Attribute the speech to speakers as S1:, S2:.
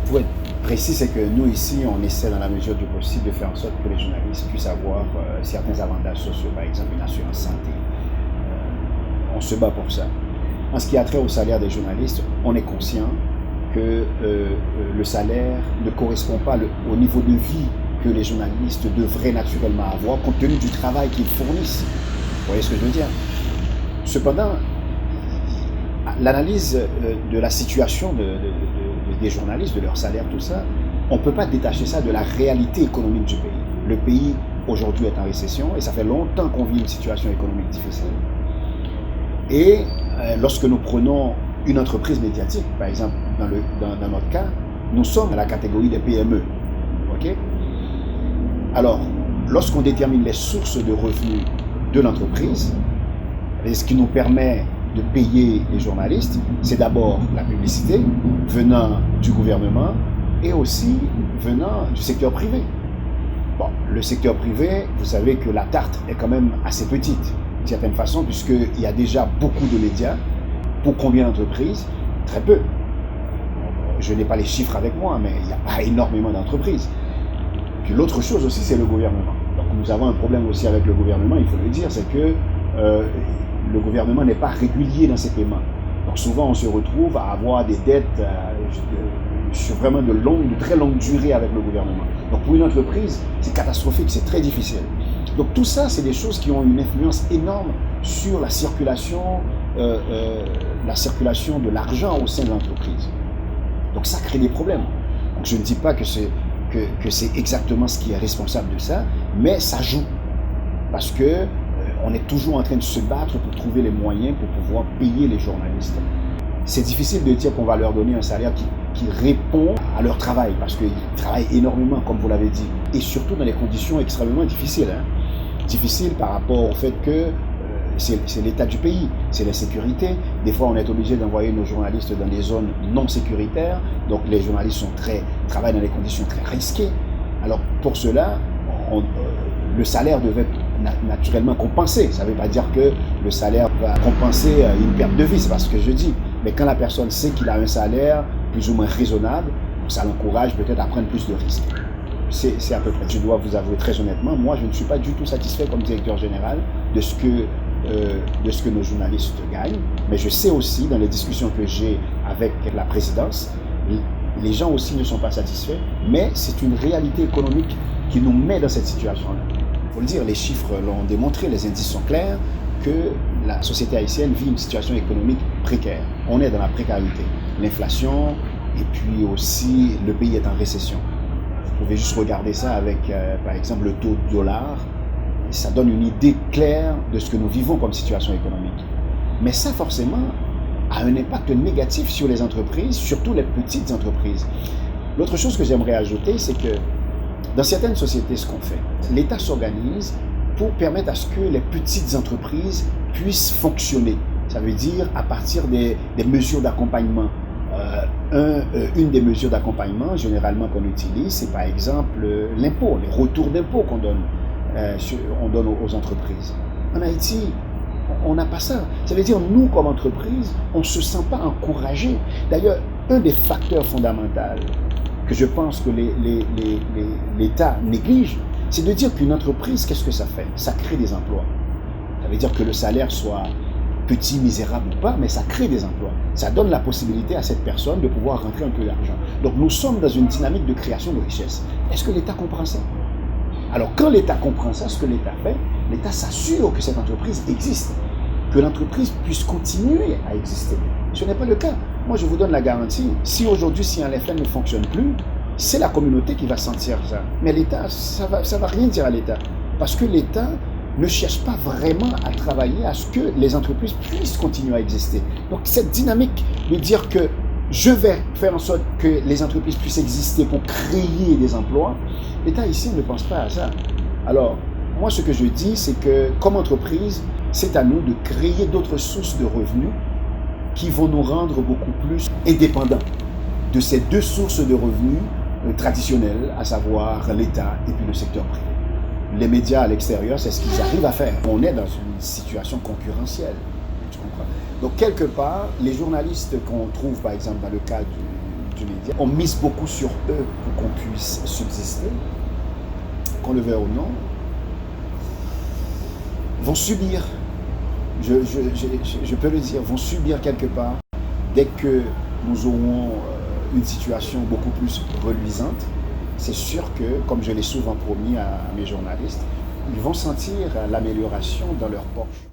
S1: Pour être précis, c'est que nous ici, on essaie dans la mesure du possible de faire en sorte que les journalistes puissent avoir certains avantages sociaux, par exemple une assurance santé. On se bat pour ça. En ce qui a trait au salaire des journalistes, on est conscient que le salaire ne correspond pas au niveau de vie que les journalistes devraient naturellement avoir compte tenu du travail qu'ils fournissent. Vous voyez ce que je veux dire? Cependant, l'analyse de la situation des journalistes, de leur salaire, tout ça, on ne peut pas détacher ça de la réalité économique du pays. Le pays, aujourd'hui, est en récession et ça fait longtemps qu'on vit une situation économique difficile. Et lorsque nous prenons une entreprise médiatique, par exemple, dans notre cas, nous sommes à la catégorie des PME. Okay? Alors, lorsqu'on détermine les sources de revenus de l'entreprise, ce qui nous permet de payer les journalistes, c'est d'abord la publicité venant du gouvernement et aussi venant du secteur privé. Bon, le secteur privé, vous savez que la tarte est quand même assez petite, d'une certaine façon, puisqu'il y a déjà beaucoup de médias. Pour combien d'entreprises? Très peu. Je n'ai pas les chiffres avec moi, mais il n'y a pas énormément d'entreprises. Puis l'autre chose aussi, c'est le gouvernement. Donc nous avons un problème aussi avec le gouvernement, il faut le dire, c'est que le gouvernement n'est pas régulier dans ses paiements. Donc souvent, on se retrouve à avoir des dettes sur vraiment de très longue durée avec le gouvernement. Donc pour une entreprise, c'est catastrophique, c'est très difficile. Donc tout ça, c'est des choses qui ont une influence énorme sur la circulation de l'argent au sein de l'entreprise. Donc ça crée des problèmes. Donc je ne dis pas que c'est exactement ce qui est responsable de ça, mais ça joue. Parce que on est toujours en train de se battre pour trouver les moyens pour pouvoir payer les journalistes. C'est difficile de dire qu'on va leur donner un salaire qui répond à leur travail, parce qu'ils travaillent énormément, comme vous l'avez dit, et surtout dans des conditions extrêmement difficiles. Difficiles par rapport au fait que c'est l'état du pays, c'est la sécurité. Des fois, on est obligé d'envoyer nos journalistes dans des zones non sécuritaires, donc les journalistes travaillent dans des conditions très risquées. Alors pour cela, le salaire devait naturellement compenser. Ça ne veut pas dire que le salaire va compenser une perte de vie, c'est pas ce que je dis. Mais quand la personne sait qu'il a un salaire plus ou moins raisonnable, ça l'encourage peut-être à prendre plus de risques. C'est à peu près. Je dois vous avouer très honnêtement, moi je ne suis pas du tout satisfait comme directeur général de ce que nos journalistes gagnent. Mais je sais aussi, dans les discussions que j'ai avec la présidence, les gens aussi ne sont pas satisfaits, mais c'est une réalité économique qui nous met dans cette situation-là. Il faut le dire, les chiffres l'ont démontré, les indices sont clairs, que la société haïtienne vit une situation économique précaire. On est dans la précarité. L'inflation, et puis aussi le pays est en récession. Vous pouvez juste regarder ça avec, par exemple, le taux de dollar. Ça donne une idée claire de ce que nous vivons comme situation économique. Mais ça, forcément, a un impact négatif sur les entreprises, surtout les petites entreprises. L'autre chose que j'aimerais ajouter, c'est que dans certaines sociétés, ce qu'on fait, l'État s'organise pour permettre à ce que les petites entreprises puissent fonctionner. Ça veut dire à partir des mesures d'accompagnement. Une des mesures d'accompagnement, généralement, qu'on utilise, c'est par exemple l'impôt, les retours d'impôts qu'on donne, aux entreprises. En Haïti, on n'a pas ça. Ça veut dire, nous, comme entreprise, on ne se sent pas encouragé. D'ailleurs, un des facteurs fondamentaux que je pense que l'État néglige, c'est de dire qu'une entreprise, qu'est-ce que ça fait? Ça crée des emplois. Ça veut dire que le salaire soit petit, misérable ou pas, mais ça crée des emplois. Ça donne la possibilité à cette personne de pouvoir rentrer un peu d'argent. Donc nous sommes dans une dynamique de création de richesse. Est-ce que l'État comprend ça? Alors quand l'État comprend ça, ce que l'État fait, l'État s'assure que cette entreprise existe, que l'entreprise puisse continuer à exister. Ce n'est pas le cas. Moi, je vous donne la garantie. Si aujourd'hui, si un LFN ne fonctionne plus, c'est la communauté qui va sentir ça. Mais l'État, ça va rien dire à l'État. Parce que l'État ne cherche pas vraiment à travailler à ce que les entreprises puissent continuer à exister. Donc cette dynamique de dire que je vais faire en sorte que les entreprises puissent exister pour créer des emplois, l'État ici ne pense pas à ça. Alors, moi ce que je dis, c'est que comme entreprise, c'est à nous de créer d'autres sources de revenus qui vont nous rendre beaucoup plus indépendants de ces deux sources de revenus traditionnelles, à savoir l'État et puis le secteur privé. Les médias à l'extérieur, c'est ce qu'ils arrivent à faire. On est dans une situation concurrentielle, tu comprends? Donc quelque part, les journalistes qu'on trouve, par exemple, dans le cas du média. On mise beaucoup sur eux pour qu'on puisse subsister, qu'on le veuille ou non, vont subir, je peux le dire, vont subir quelque part dès que nous aurons une situation beaucoup plus reluisante. C'est sûr que, comme je l'ai souvent promis à mes journalistes, ils vont sentir l'amélioration dans leur poche.